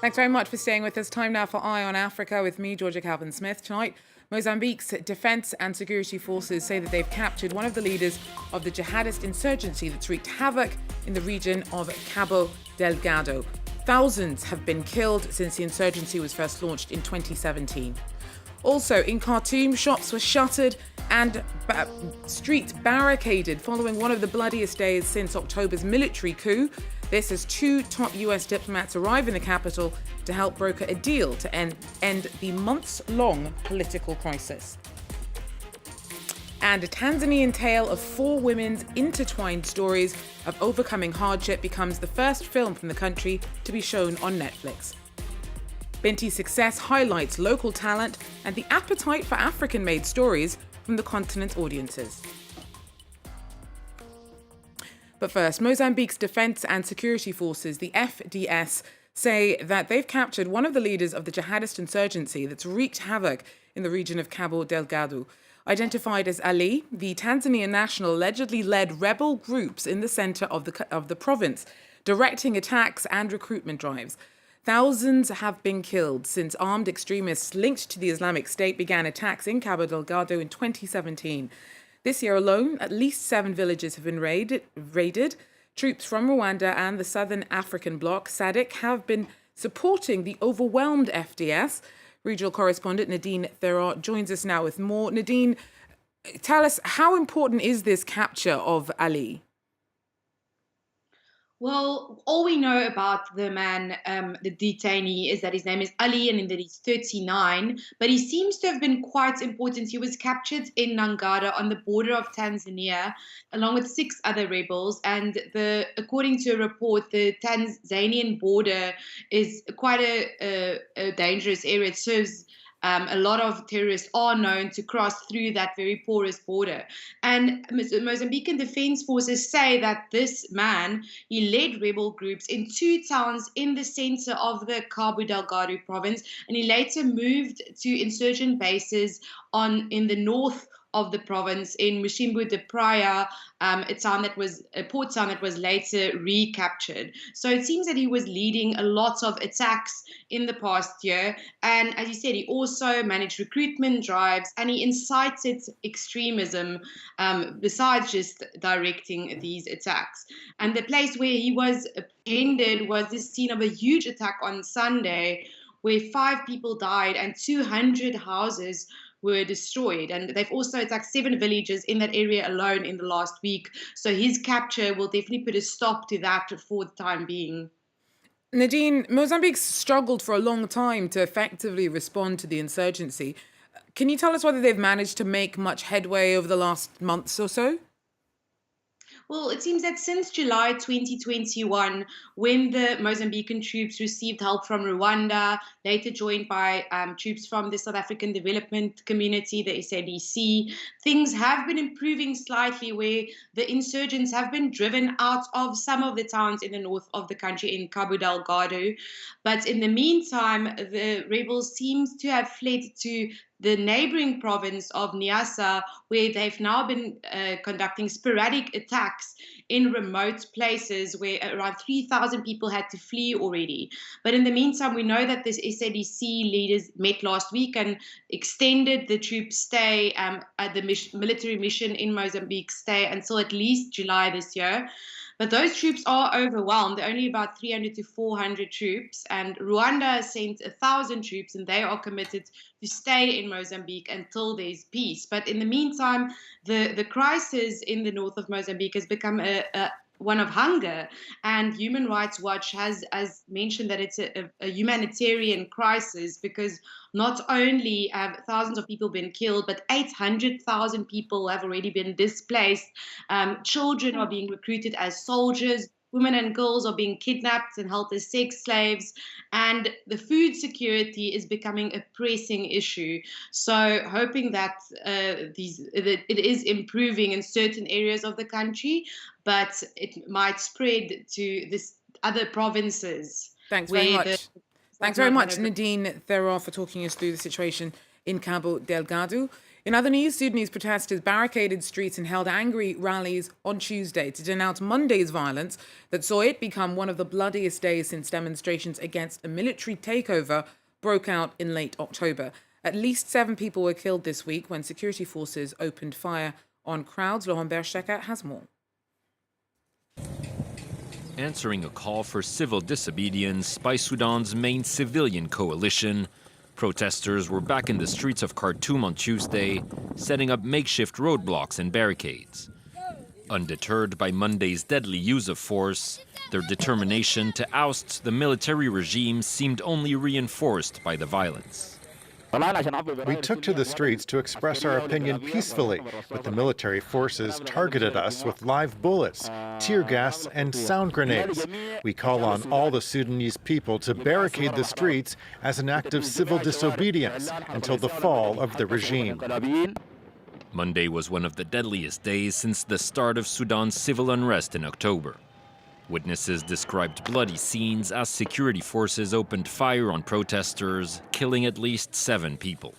Thanks very much for staying with us. Time now for Eye on Africa with me, Georgia Calvin-Smith. Tonight, Mozambique's defence and security forces say that they've captured one of the leaders of the jihadist insurgency that's wreaked havoc in the region of Cabo Delgado. Thousands have been killed since the insurgency was first launched in 2017. Also, in Khartoum, shops were shuttered and streets barricaded following one of the bloodiest days since October's military coup. This as two top US diplomats arrive in the capital to help broker a deal to end the months-long political crisis. And a Tanzanian tale of four women's intertwined stories of overcoming hardship becomes the first film from the country to be shown on Netflix. Binti's success highlights local talent and the appetite for African-made stories from the continent's audiences. But first, Mozambique's defence and security forces, the FDS, say that they've captured one of the leaders of the jihadist insurgency that's wreaked havoc in the region of Cabo Delgado. Identified as Ali, the Tanzanian national allegedly led rebel groups in the centre of the province, directing attacks and recruitment drives. Thousands have been killed since armed extremists linked to the Islamic State began attacks in Cabo Delgado in 2017. This year alone, at least 7 villages have been raided. Troops from Rwanda and the Southern African bloc, SADC, have been supporting the overwhelmed FDS. Regional correspondent Nadine Thera joins us now with more. Nadine, tell us, how important is this capture of Ali? Well, all we know about the man, the detainee, is that his name is Ali and that he's 39, but he seems to have been quite important. He was captured in Ngada on the border of Tanzania, along with 6 other rebels. And according to a report, the Tanzanian border is quite a dangerous area. It serves a lot of terrorists are known to cross through that very porous border. And Mozambican defense forces say that this man, he led rebel groups in 2 towns in the center of the Cabo Delgado province, and he later moved to insurgent bases in the north of the province in Mushimbu de Praia, a port town that was later recaptured. So it seems that he was leading a lot of attacks in the past year. And as you said, he also managed recruitment drives and he incited extremism besides just directing these attacks. And the place where he was apprehended was the scene of a huge attack on Sunday where 5 people died and 200 houses were destroyed. And they've also attacked 7 villages in that area alone in the last week. So his capture will definitely put a stop to that for the time being. Nadine, Mozambique's struggled for a long time to effectively respond to the insurgency. Can you tell us whether they've managed to make much headway over the last months or so? Well, it seems that since July 2021, when the Mozambican troops received help from Rwanda, later joined by troops from the South African Development Community, the SADC, things have been improving slightly where the insurgents have been driven out of some of the towns in the north of the country in Cabo Delgado. But in the meantime, the rebels seem to have fled to the neighboring province of Niassa, where they've now been conducting sporadic attacks in remote places where around 3,000 people had to flee already. But in the meantime, we know that this SADC leaders met last week and extended the troops' stay at the military mission in Mozambique stay until at least July this year. But those troops are overwhelmed. There are only about 300 to 400 troops, and Rwanda sent 1,000 troops, and they are committed to stay in Mozambique until there's peace. But in the meantime, the crisis in the north of Mozambique has become one of hunger, and Human Rights Watch has mentioned that it's a humanitarian crisis because not only have thousands of people been killed, but 800,000 people have already been displaced. Children are being recruited as soldiers. Women and girls are being kidnapped and held as sex slaves, and the food security is becoming a pressing issue. So, hoping that it is improving in certain areas of the country, but it might spread to this other provinces. Thanks very much. Thanks very much, Nadine Thera, for talking us through the situation in Cabo Delgado. In other news, Sudanese protesters barricaded streets and held angry rallies on Tuesday to denounce Monday's violence that saw it become one of the bloodiest days since demonstrations against a military takeover broke out in late October. At least 7 people were killed this week when security forces opened fire on crowds. Laurent Berchecker has more. Answering a call for civil disobedience by Sudan's main civilian coalition, protesters were back in the streets of Khartoum on Tuesday, setting up makeshift roadblocks and barricades. Undeterred by Monday's deadly use of force, their determination to oust the military regime seemed only reinforced by the violence. We took to the streets to express our opinion peacefully, but the military forces targeted us with live bullets, tear gas, and sound grenades. We call on all the Sudanese people to barricade the streets as an act of civil disobedience until the fall of the regime. Monday was one of the deadliest days since the start of Sudan's civil unrest in October. Witnesses described bloody scenes as security forces opened fire on protesters, killing at least 7 people.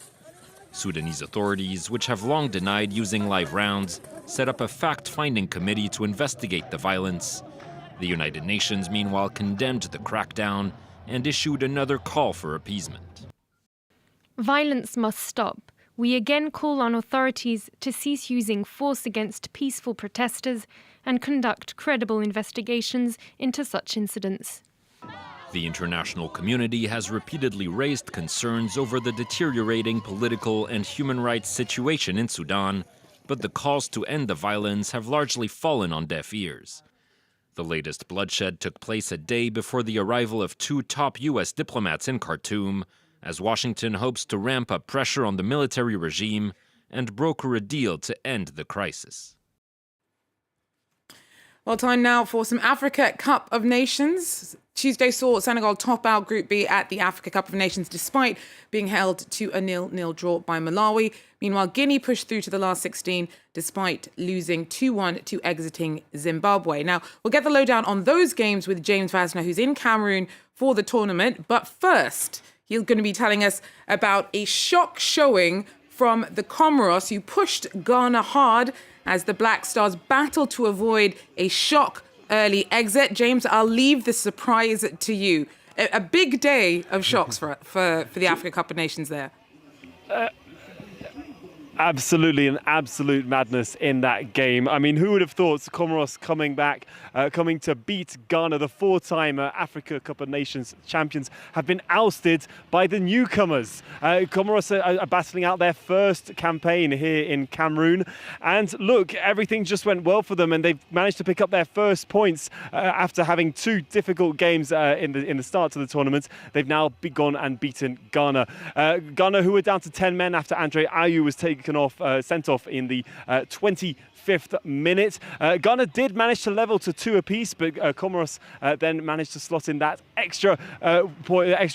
Sudanese authorities, which have long denied using live rounds, set up a fact-finding committee to investigate the violence. The United Nations, meanwhile, condemned the crackdown and issued another call for appeasement. Violence must stop. We again call on authorities to cease using force against peaceful protesters and conduct credible investigations into such incidents. The international community has repeatedly raised concerns over the deteriorating political and human rights situation in Sudan, but the calls to end the violence have largely fallen on deaf ears. The latest bloodshed took place a day before the arrival of 2 top U.S. diplomats in Khartoum, as Washington hopes to ramp up pressure on the military regime and broker a deal to end the crisis. Well, time now for some Africa Cup of Nations. Tuesday saw Senegal top out Group B at the Africa Cup of Nations despite being held to a 0-0 draw by Malawi. Meanwhile, Guinea pushed through to the last 16 despite losing 2-1 to exiting Zimbabwe. Now, we'll get the lowdown on those games with James Vasner, who's in Cameroon for the tournament. But first, he's going to be telling us about a shock showing from the Comoros, who pushed Ghana hard as the Black Stars battle to avoid a shock early exit. James, I'll leave the surprise to you. A big day of shocks for the Africa Cup of Nations there. Absolutely, an absolute madness in that game. I mean, who would have thought Comoros coming back, coming to beat Ghana, the 4-time Africa Cup of Nations champions, have been ousted by the newcomers. Comoros are battling out their first campaign here in Cameroon. And look, everything just went well for them, and they've managed to pick up their first points after having 2 difficult games in the start to the tournament. They've now gone and beaten Ghana. Ghana, who were down to 10 men after Andre Ayew was sent off in the 25th minute. Ghana did manage to level to 2 apiece, but Comoros then managed to slot in that extra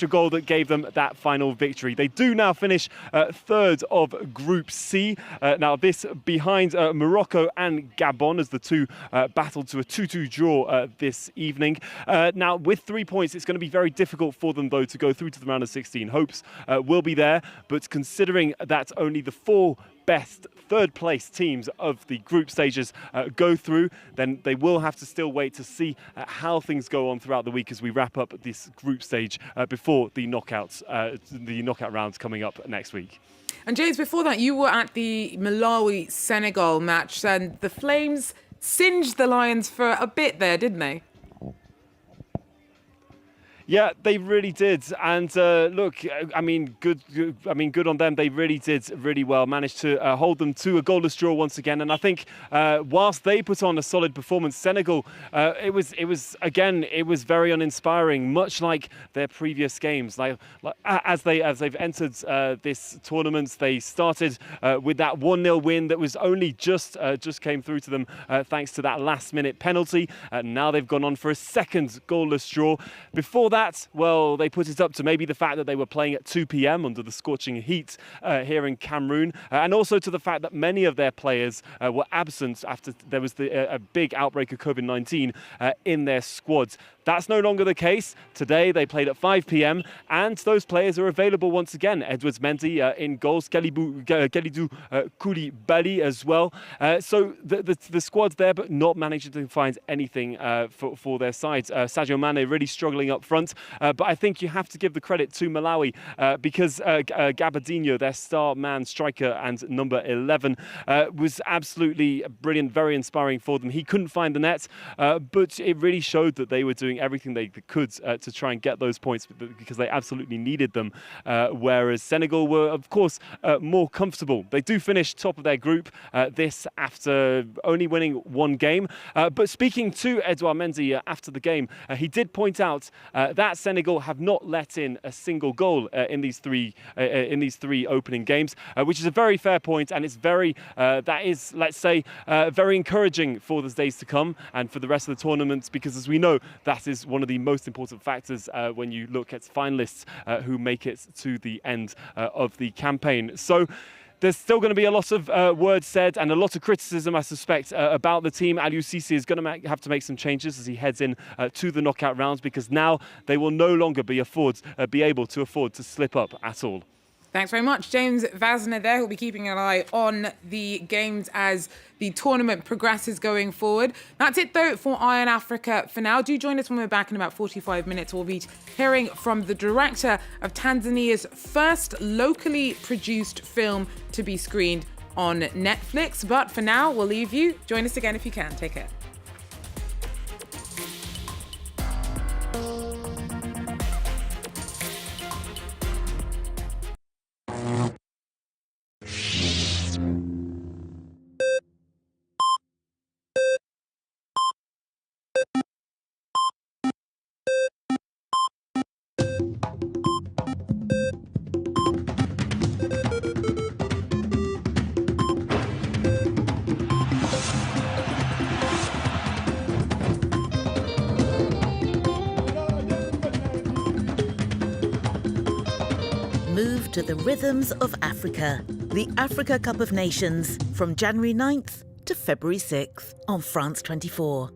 goal that gave them that final victory. They do now finish 3rd of Group C. Now this behind Morocco and Gabon as the 2 battled to a 2-2 draw this evening. Now with 3 points, it's going to be very difficult for them though to go through to the round of 16. Hopes will be there, but considering that only the 4 best 3rd place teams of the group stages go through, then they will have to still wait to see how things go on throughout the week as we wrap up this group stage before the knockout rounds coming up next week. And James, before that, you were at the Malawi-Senegal match, and the Flames singed the Lions for a bit there, didn't they? Yeah, they really did, and look, I mean, good on them. They really did really well. Managed to hold them to a goalless draw once again. And I think whilst they put on a solid performance, Senegal, it was very uninspiring. Much like their previous games, as they've entered this tournament, they started with that 1-0 win that was only just came through to them thanks to that last-minute penalty. Now they've gone on for a second goalless draw. Before that, well, they put it up to maybe the fact that they were playing at 2 p.m. under the scorching heat here in Cameroon, and also to the fact that many of their players were absent after there was a big outbreak of COVID-19 in their squads. That's no longer the case. Today they played at 5 p.m. and those players are available once again. Edwards Mendy in goals, Kalidou Koulibaly as well. So the squad's there, but not managing to find anything for their sides. Sadio Mane really struggling up front, but I think you have to give the credit to Malawi because Gabadinho, their star man striker and number 11, was absolutely brilliant, very inspiring for them. He couldn't find the net, but it really showed that they were doing everything they could to try and get those points because they absolutely needed them, whereas Senegal were, of course, more comfortable. They do finish top of their group, this after only winning one game. But speaking to Edouard Mendy after the game, he did point out that Senegal have not let in a single goal in these three opening games, which is a very fair point, and it's very that is, let's say, very encouraging for the days to come and for the rest of the tournament, because as we know, that is one of the most important factors when you look at finalists who make it to the end of the campaign. So there's still going to be a lot of words said and a lot of criticism, I suspect, about the team. Aliou Cisse is going to have to make some changes as he heads in to the knockout rounds, because now they will no longer be able to afford to slip up at all. Thanks very much. James Vasner there, who'll be keeping an eye on the games as the tournament progresses going forward. That's it, though, for Eye on Africa for now. Do join us when we're back in about 45 minutes. We'll be hearing from the director of Tanzania's first locally produced film to be screened on Netflix. But for now, we'll leave you. Join us again if you can. Take care. Move to the rhythms of Africa. The Africa Cup of Nations from January 9th to February 6th on France 24.